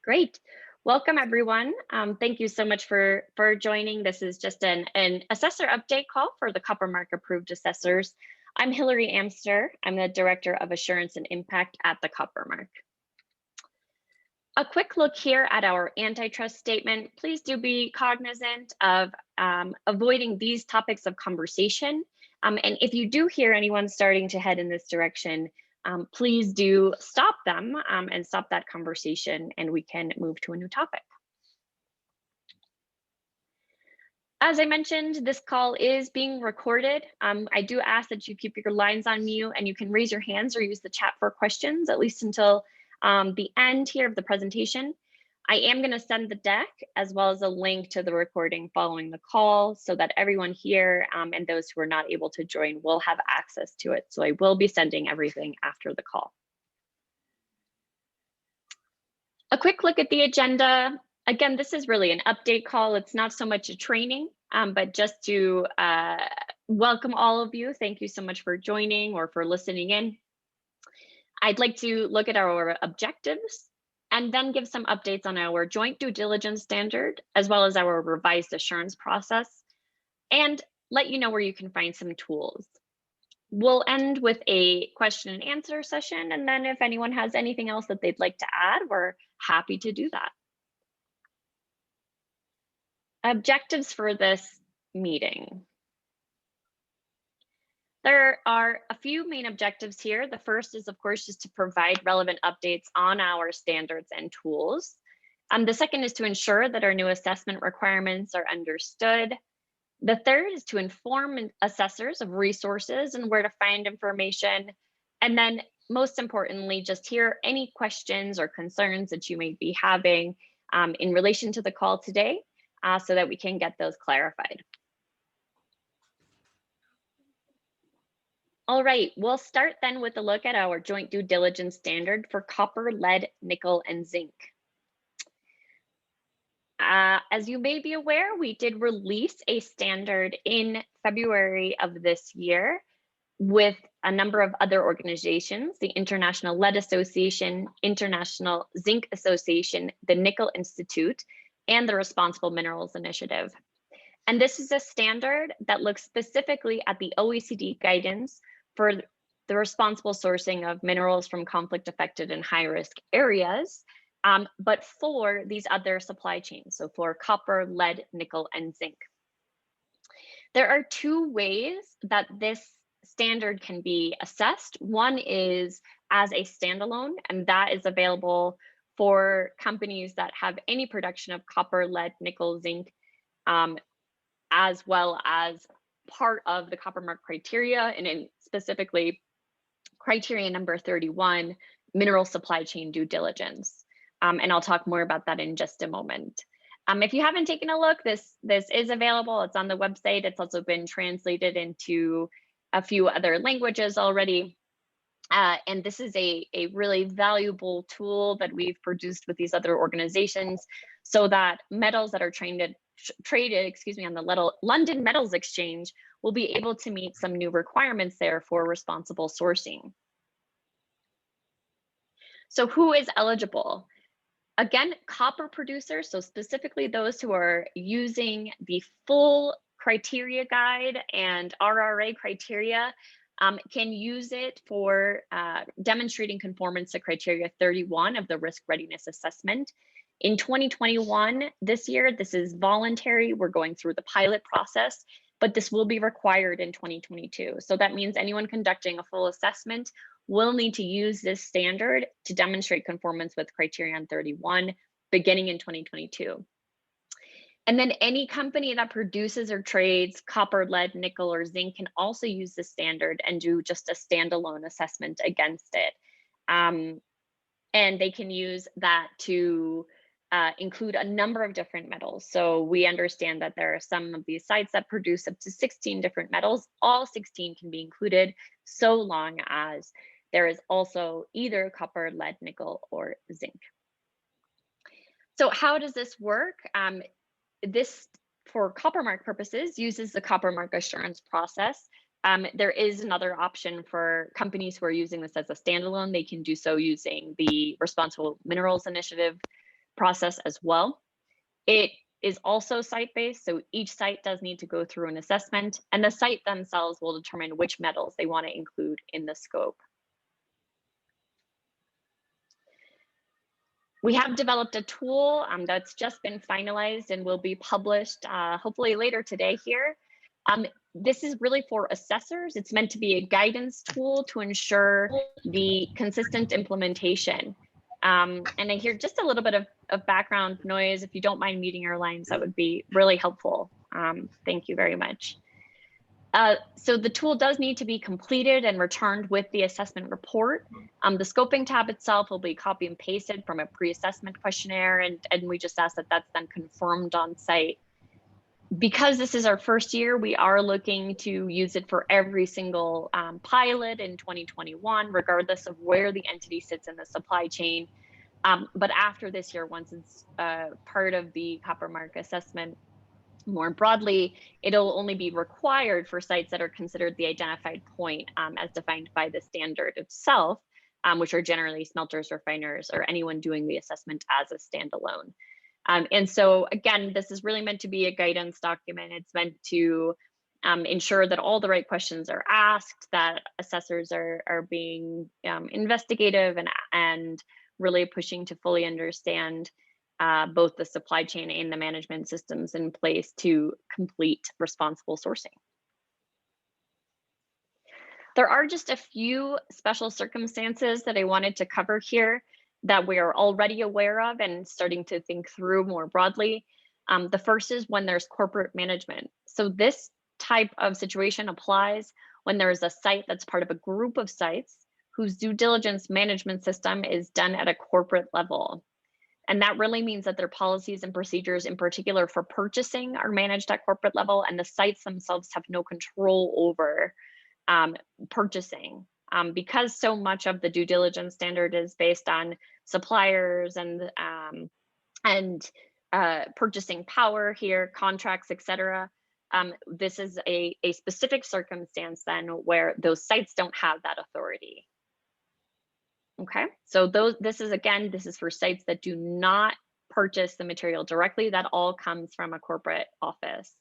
Great. Welcome, everyone. Thank you so much for joining. This is just an assessor update call for the Copper Mark approved assessors. I'm Hillary Amster. I'm the Director of Assurance and Impact at the Copper Mark. A quick look here at our antitrust statement. Please do be cognizant of avoiding these topics of conversation. And if you do hear anyone starting to head in this direction, please do stop them and stop that conversation, and we can move to a new topic. As I mentioned, this call is being recorded. I do ask that you keep your lines on mute, and you can raise your hands or use the chat for questions, at least until the end here of the presentation. I am going to send the deck as well as a link to the recording following the call so that everyone here and those who are not able to join will have access to it. So I will be sending everything after the call. A quick look at the agenda. Again, this is really an update call. It's not so much a training, but just to welcome all of you. Thank you so much for joining or for listening in. I'd like to look at our objectives and then give some updates on our joint due diligence standard, as well as our revised assurance process, and let you know where you can find some tools. We'll end with a question and answer session, and then if anyone has anything else that they'd like to add, we're happy to do that. Objectives for this meeting. There are a few main objectives here. The first is, of course, just to provide relevant updates on our standards and tools. The second is to ensure that our new assessment requirements are understood. The third is to inform assessors of resources and where to find information. And then most importantly, just hear any questions or concerns that you may be having in relation to the call today so that we can get those clarified. All right, we'll start then with a look at our joint due diligence standard for copper, lead, nickel, and zinc. As you may be aware, we did release a standard in February of this year with a number of other organizations, the International Lead Association, International Zinc Association, the Nickel Institute, and the Responsible Minerals Initiative. And this is a standard that looks specifically at the OECD guidance for the responsible sourcing of minerals from conflict-affected and high-risk areas, but for these other supply chains, so for copper, lead, nickel, and zinc. There are two ways that this standard can be assessed. One is as a standalone, and that is available for companies that have any production of copper, lead, nickel, zinc, as well as part of the Copper Mark criteria, and in specifically criteria number 31, mineral supply chain due diligence. And I'll talk more about that in just a moment. If you haven't taken a look, this is available. It's on the website. It's also been translated into a few other languages already. And this is a really valuable tool that we've produced with these other organizations so that metals that are traded on the London Metals Exchange will be able to meet some new requirements there for responsible sourcing. So who is eligible? Again, copper producers, so specifically those who are using the full criteria guide and RRA criteria, can use it for demonstrating conformance to criteria 31 of the risk readiness assessment. In 2021, this year, this is voluntary. We're going through the pilot process, but this will be required in 2022. So that means anyone conducting a full assessment will need to use this standard to demonstrate conformance with criterion 31 beginning in 2022. And then any company that produces or trades copper, lead, nickel, or zinc can also use the standard and do just a standalone assessment against it. And they can use that to include a number of different metals. So we understand that there are some of these sites that produce up to 16 different metals. All 16 can be included so long as there is also either copper, lead, nickel, or zinc. So how does this work? This, for Copper Mark purposes, uses the Copper Mark assurance process. There is another option for companies who are using this as a standalone. They can do so using the Responsible Minerals Initiative process as well. It is also site-based, so each site does need to go through an assessment, and the site themselves will determine which metals they want to include in the scope. We have developed a tool that's just been finalized and will be published hopefully later today here. This is really for assessors. It's meant to be a guidance tool to ensure the consistent implementation. And I hear just a little bit of background noise. If you don't mind muting your lines, that would be really helpful. Thank you very much. So the tool does need to be completed and returned with the assessment report. The scoping tab itself will be copy and pasted from a pre-assessment questionnaire, and we just ask that that's then confirmed on site. Because this is our first year, we are looking to use it for every single pilot in 2021, regardless of where the entity sits in the supply chain. But after this year, once it's part of the copper mark assessment, more broadly, it'll only be required for sites that are considered the identified point as defined by the standard itself, which are generally smelters, refiners, or anyone doing the assessment as a standalone. And so again, this is really meant to be a guidance document. It's meant to ensure that all the right questions are asked, that assessors are being investigative and really pushing to fully understand both the supply chain and the management systems in place to complete responsible sourcing. There are just a few special circumstances that I wanted to cover here that we are already aware of and starting to think through more broadly. The first is when there's corporate management. So this type of situation applies when there is a site that's part of a group of sites whose due diligence management system is done at a corporate level. And that really means that their policies and procedures, in particular for purchasing, are managed at corporate level, and the sites themselves have no control over purchasing. Because so much of the due diligence standard is based on suppliers and purchasing power here, contracts, etc. This is a specific circumstance then where those sites don't have that authority. Okay, so this is for sites that do not purchase the material directly. That all comes from a corporate office.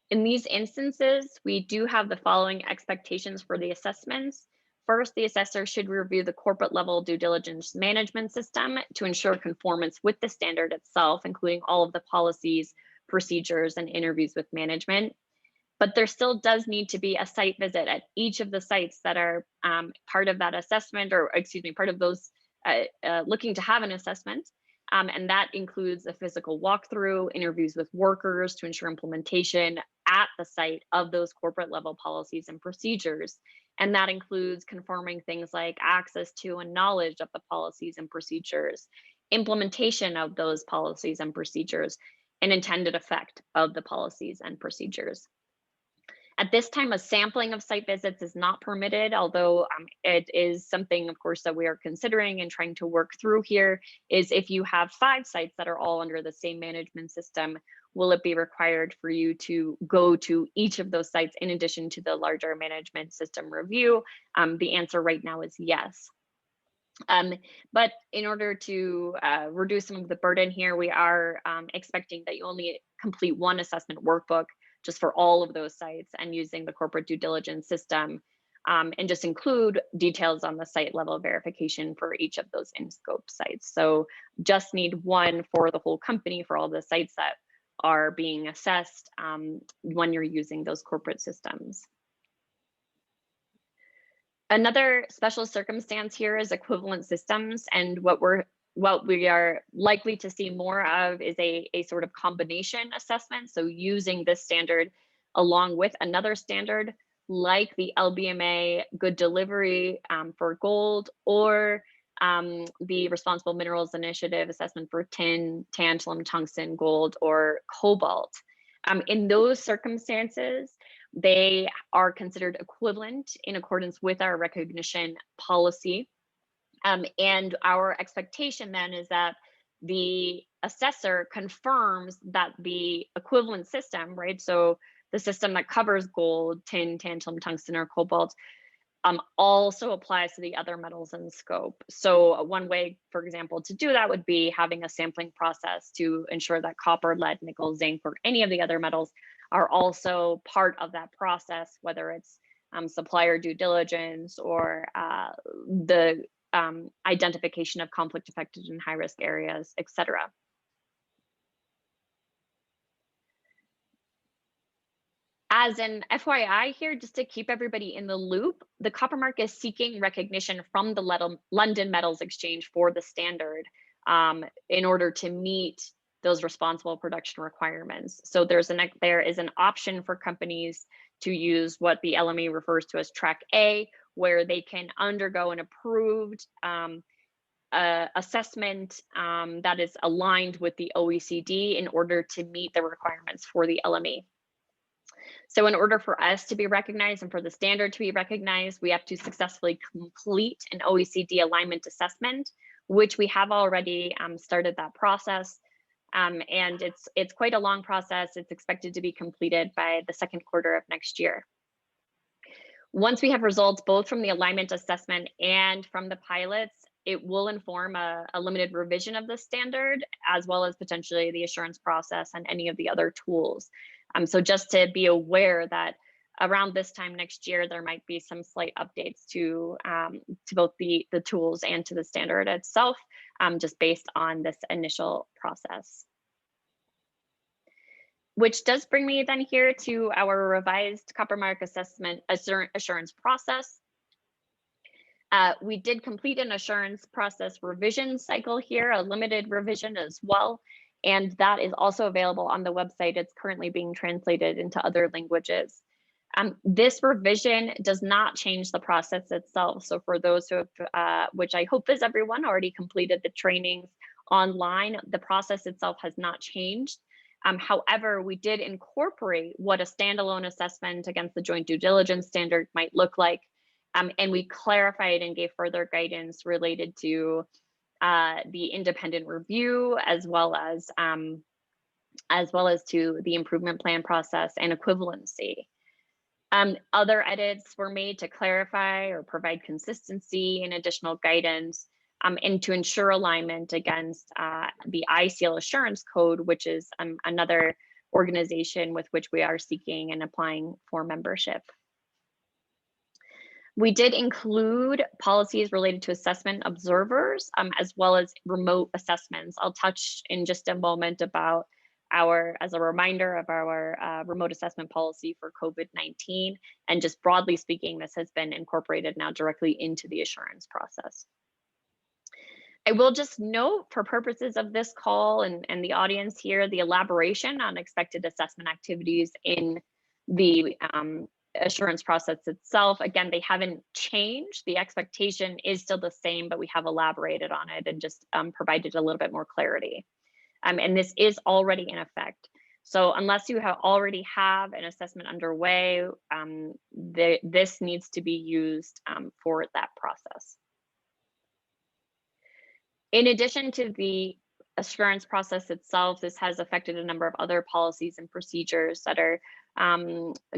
In these instances, we do have the following expectations for the assessments. First, the assessor should review the corporate level due diligence management system to ensure conformance with the standard itself, including all of the policies, procedures, and interviews with management. But there still does need to be a site visit at each of the sites that are part of that assessment, or excuse me, part of those looking to have an assessment. And that includes a physical walkthrough, interviews with workers to ensure implementation at the site of those corporate level policies and procedures. And that includes confirming things like access to and knowledge of the policies and procedures, implementation of those policies and procedures, and intended effect of the policies and procedures. At this time, a sampling of site visits is not permitted, although it is something, of course, that we are considering and trying to work through here. Is if you have 5 sites that are all under the same management system, will it be required for you to go to each of those sites in addition to the larger management system review? The answer right now is yes. But in order to reduce some of the burden here, we are expecting that you only complete one assessment workbook just for all of those sites, and using the corporate due diligence system, and just include details on the site level verification for each of those in-scope sites. So just need one for the whole company for all the sites that are being assessed when you're using those corporate systems. Another special circumstance here is equivalent systems, and what we are likely to see more of is a sort of combination assessment. So using this standard along with another standard like the LBMA Good Delivery for gold, or the Responsible Minerals Initiative assessment for tin, tantalum, tungsten, gold, or cobalt. In those circumstances, they are considered equivalent in accordance with our recognition policy. And our expectation then is that the assessor confirms that the equivalent system, right? So the system that covers gold, tin, tantalum, tungsten, or cobalt also applies to the other metals in scope. So one way, for example, to do that would be having a sampling process to ensure that copper, lead, nickel, zinc, or any of the other metals are also part of that process, whether it's supplier due diligence or the identification of conflict affected and high risk areas, et cetera. As an FYI here, just to keep everybody in the loop, the Copper Mark is seeking recognition from the London Metals Exchange for the standard in order to meet those responsible production requirements. So there is an option for companies to use what the LME refers to as Track A, where they can undergo an approved assessment that is aligned with the OECD in order to meet the requirements for the LME. So in order for us to be recognized and for the standard to be recognized, we have to successfully complete an OECD alignment assessment, which we have already started that process. And it's quite a long process. It's expected to be completed by the second quarter of next year. Once we have results both from the alignment assessment and from the pilots, it will inform a limited revision of the standard, as well as potentially the assurance process and any of the other tools. So just to be aware that around this time next year, there might be some slight updates to both the tools and to the standard itself, just based on this initial process. Which does bring me then here to our revised Copper Mark assessment assurance process. We did complete an assurance process revision cycle here, a limited revision as well. And that is also available on the website. It's currently being translated into other languages. This revision does not change the process itself. So for those who have, which I hope is everyone, already completed the trainings online, the process itself has not changed. However, we did incorporate what a standalone assessment against the joint due diligence standard might look like. And we clarified and gave further guidance related to the independent review, as well as to the improvement plan process and equivalency. Other edits were made to clarify or provide consistency and additional guidance, and to ensure alignment against the ICL Assurance Code, which is another organization with which we are seeking and applying for membership. We did include policies related to assessment observers, as well as remote assessments. I'll touch in just a moment about as a reminder of our remote assessment policy for COVID-19. And just broadly speaking, this has been incorporated now directly into the assurance process. I will just note, for purposes of this call and the audience here, the elaboration on expected assessment activities in the assurance process itself. Again, they haven't changed. The expectation is still the same, but we have elaborated on it and just provided a little bit more clarity. And this is already in effect. So unless you already have an assessment underway, this needs to be used for that process. In addition to the assurance process itself, this has affected a number of other policies and procedures that are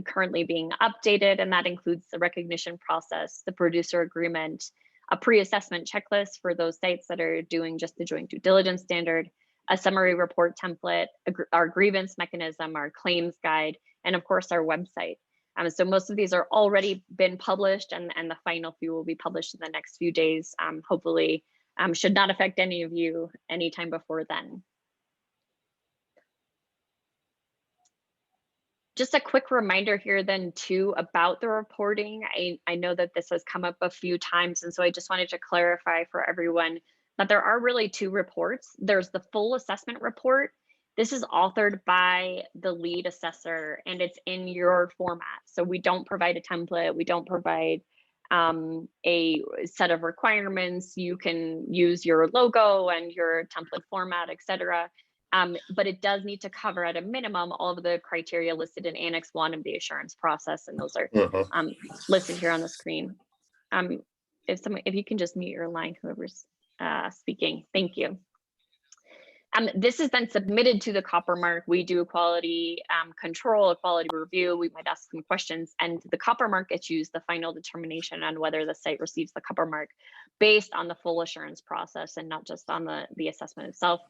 currently being updated, and that includes the recognition process, the producer agreement, a pre-assessment checklist for those sites that are doing just the joint due diligence standard, a summary report template, our grievance mechanism, our claims guide, and of course our website. So most of these are already been published, and the final few will be published in the next few days, hopefully. Should not affect any of you anytime before then. Just a quick reminder here then too about the reporting. I know that this has come up a few times, and so I just wanted to clarify for everyone that there are really two reports. There's the full assessment report. This is authored by the lead assessor, and it's in your format. So we don't provide a template, we don't provide a set of requirements. You can use your logo and your template format, etc. But it does need to cover at a minimum all of the criteria listed in Annex 1 of the assurance process, and those are listed here on the screen. If you can just mute your line, whoever's speaking, thank you. This is then submitted to the Copper Mark. We do a quality control, a quality review. We might ask some questions, and the Copper Mark issues the final determination on whether the site receives the Copper Mark based on the full assurance process and not just on the assessment itself.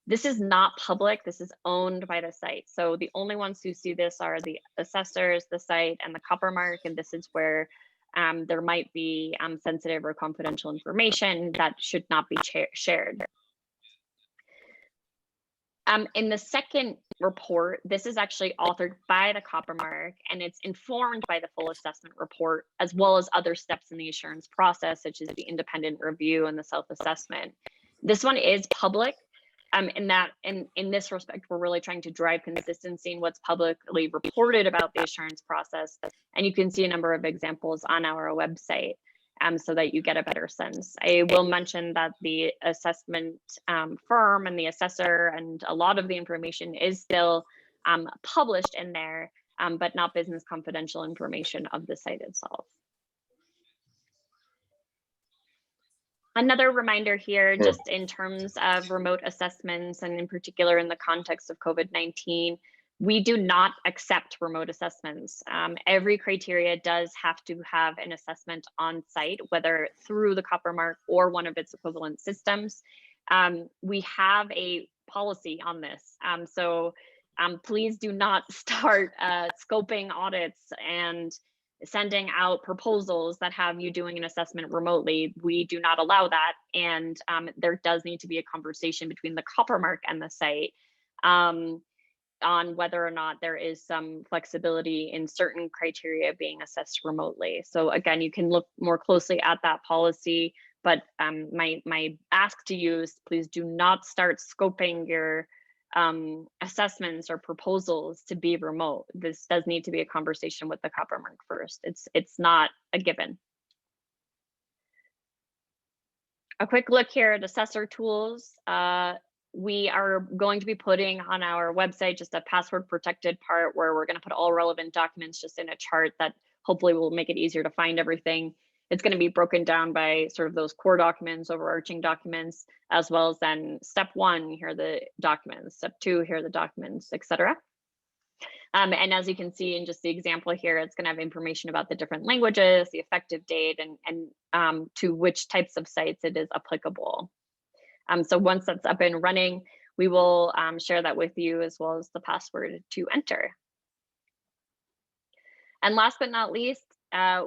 This is not public. This is owned by the site. So the only ones who see this are the assessors, the site, and the Copper Mark. And this is where there might be sensitive or confidential information that should not be shared. In the second report, this is actually authored by the Copper Mark, and it's informed by the full assessment report, as well as other steps in the assurance process, such as the independent review and the self-assessment. This one is public. In this respect, we're really trying to drive consistency in what's publicly reported about the assurance process. And you can see a number of examples on our website so that you get a better sense. I will mention that the assessment firm and the assessor and a lot of the information is still published in there, but not business confidential information of the site itself. Another reminder here, just in terms of remote assessments, and in particular in the context of COVID-19, we do not accept remote assessments. Every criteria does have to have an assessment on site, whether through the Copper Mark or one of its equivalent systems. We have a policy on this. So please do not start scoping audits and sending out proposals that have you doing an assessment remotely. We do not allow that. And there does need to be a conversation between the Copper Mark and the site on whether or not there is some flexibility in certain criteria being assessed remotely. So again, you can look more closely at that policy, but my ask to you is please do not start scoping your assessments or proposals to be remote. This does need to be a conversation with the Copper Mark first. It's not a given. A quick look here at Assessor Tools. We are going to be putting on our website just a password protected part where we're going to put all relevant documents just in a chart that hopefully will make it easier to find everything. It's going to be broken down by sort of those core documents, overarching documents, as well as then step 1, here are the documents, step 2, here are the documents, etc. And as you can see in just the example here, it's going to have information about the different languages, the effective date, and to which types of sites it is applicable. So once that's up and running, we will share that with you as well as the password to enter. And last but not least,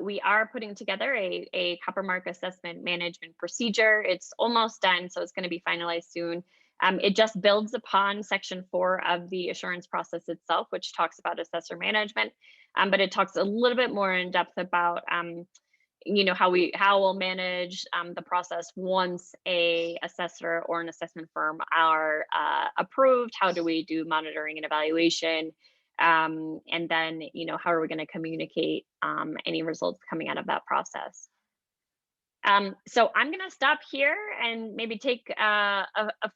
we are putting together a Copper Mark assessment management procedure. It's almost done, so it's going to be finalized soon. It just builds upon section 4 of the assurance process itself, which talks about assessor management, but it talks a little bit more in depth about how we'll manage the process once a assessor or an assessment firm are approved. How do we do monitoring and evaluation? And then, how are we going to communicate any results coming out of that process? So I'm going to stop here and maybe take a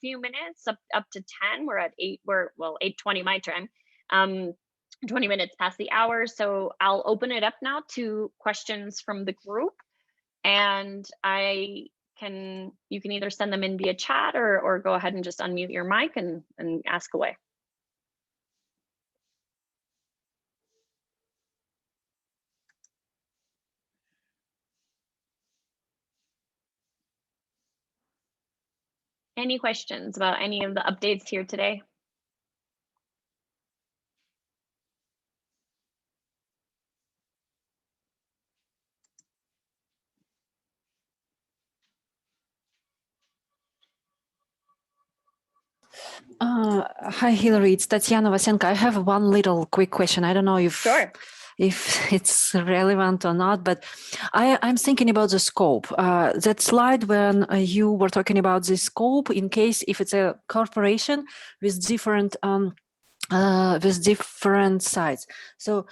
few minutes up to 10. We're at 8:20 my time. 20 minutes past the hour. So I'll open it up now to questions from the group, and you can either send them in via chat or go ahead and just unmute your mic and ask away. Any questions about any of the updates here today? Hi, Hillary. It's Tatiana Vasenko. I have one little quick question. I don't know if it's relevant or not, but I'm thinking about the scope. That slide when you were talking about the scope, in case if it's a corporation with different sites. So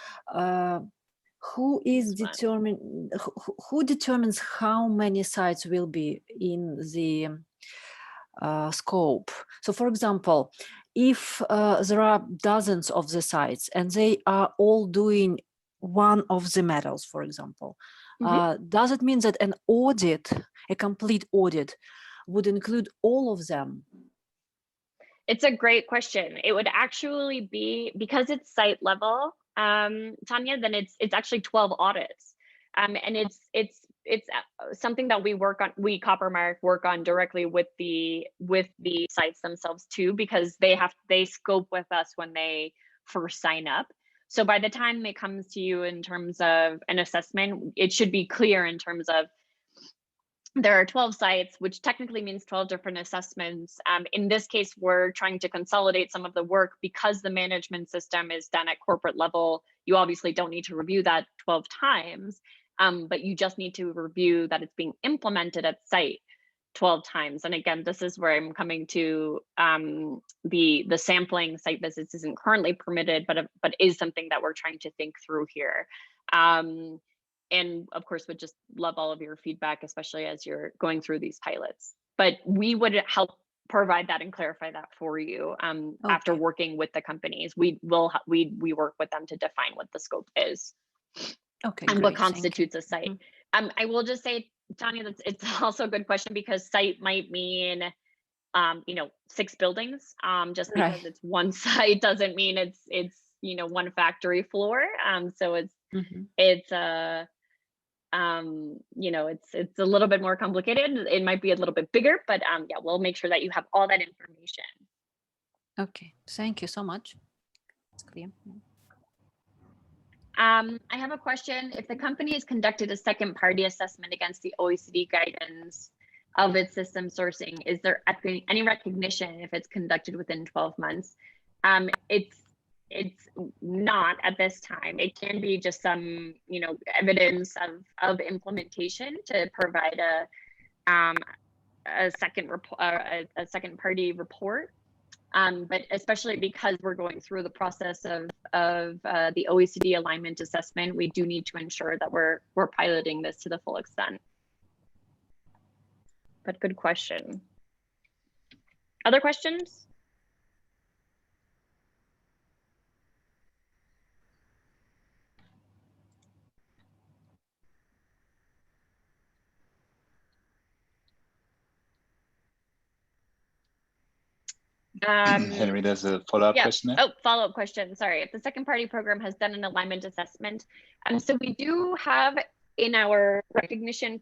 who determines how many sites will be in the scope? So for example, if there are dozens of the sites and they are all doing one of the metals, for example, does it mean that an audit, a complete audit, would include all of them? It's a great question. It would actually be, because it's site level, Tanya, then it's actually 12 audits. And it's something that we Coppermark work on directly with the sites themselves too, because they scope with us when they first sign up. So by the time it comes to you in terms of an assessment, it should be clear in terms of there are 12 sites, which technically means 12 different assessments. In this case, we're trying to consolidate some of the work because the management system is done at corporate level. You obviously don't need to review that 12 times, but you just need to review that it's being implemented at site 12 times. And again, this is where I'm coming to the sampling site visits isn't currently permitted, but is something that we're trying to think through here. And of course, would just love all of your feedback, especially as you're going through these pilots. But we would help provide that and clarify that for you after working with the companies. We work with them to define what the scope is. Okay, and great. what constitutes a site. I will just say, Tanya, that it's also a good question, because site might mean 6 buildings. Just because it's one site doesn't mean it's one factory floor. So it's it's a little bit more complicated. It might be a little bit bigger, but yeah, we'll make sure that you have all that information. Okay, thank you so much. It's clear. I have a question. If the company has conducted a second party assessment against the OECD guidance of its system sourcing, is there any recognition if it's conducted within 12 months? It's not at this time. It can be just some, evidence of implementation to provide a second party report. But especially because we're going through the process of the OECD alignment assessment, we do need to ensure that we're piloting this to the full extent. But good question. Other questions? Hilary, there's a follow-up question there. Oh, follow-up question. Sorry. If the second party program has done an alignment assessment, so we do have in our recognition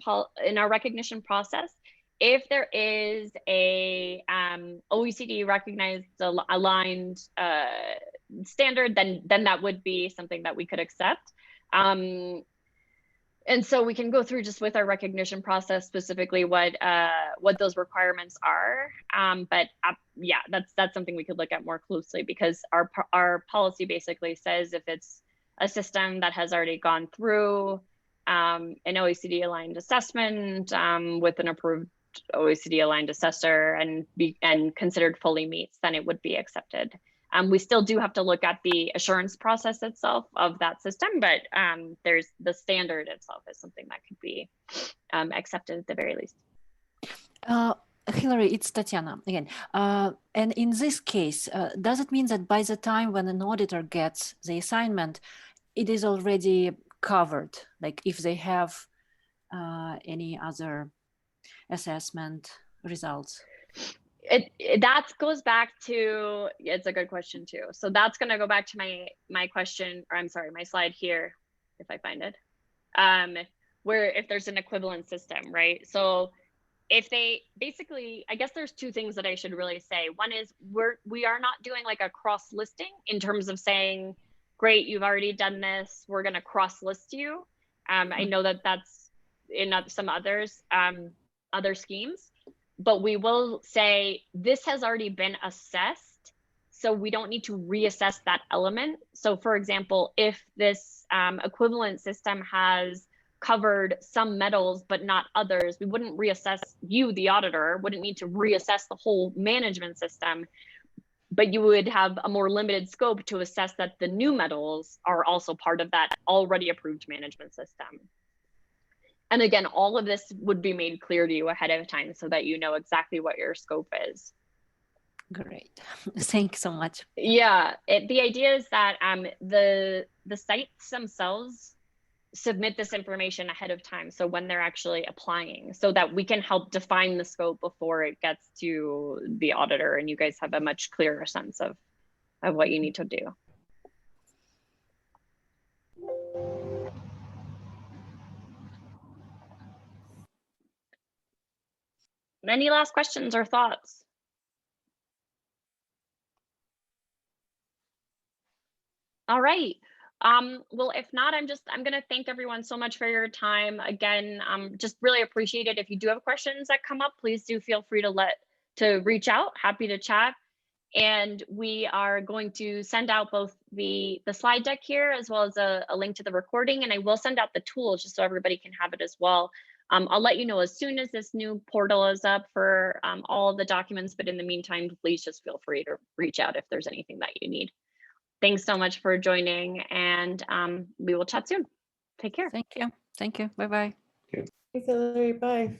process, if there is a OECD recognized aligned standard, then that would be something that we could accept. And so we can go through just with our recognition process specifically what those requirements are. But yeah, that's something we could look at more closely, because our policy basically says if it's a system that has already gone through an OECD aligned assessment with an approved OECD aligned assessor and considered fully meets, then it would be accepted. We still do have to look at the assurance process itself of that system, but there's the standard itself is something that could be accepted at the very least. Hilary, it's Tatiana again. And in this case, does it mean that by the time when an auditor gets the assignment, it is already covered? Like if they have any other assessment results? That goes back to, it's a good question too. So that's going to go back to my question, or I'm sorry, my slide here, if I find it, where if there's an equivalent system, right? So if they basically, I guess there's 2 things that I should really say. One is we are not doing like a cross listing in terms of saying, great, you've already done this, we're going to cross list you. I know that that's in some others, other schemes. But we will say this has already been assessed, so we don't need to reassess that element. So for example, if this equivalent system has covered some metals but not others, we wouldn't reassess, you, the auditor, wouldn't need to reassess the whole management system, but you would have a more limited scope to assess that the new metals are also part of that already approved management system. And again, all of this would be made clear to you ahead of time so that you know exactly what your scope is. Great. Thanks so much. Yeah, the idea is that the sites themselves submit this information ahead of time, so when they're actually applying, so that we can help define the scope before it gets to the auditor and you guys have a much clearer sense of what you need to do. Any last questions or thoughts? All right. Well, if not, I'm going to thank everyone so much for your time. Again, just really appreciate it. If you do have questions that come up, please do feel free to reach out. Happy to chat. And we are going to send out both the slide deck here as well as a link to the recording. And I will send out the tools just so everybody can have it as well. I'll let you know as soon as this new portal is up for all of the documents. But in the meantime, please just feel free to reach out if there's anything that you need. Thanks so much for joining, and we will chat soon. Take care. Thank you. Thank you. Bye-bye. Thanks, Hillary. Bye.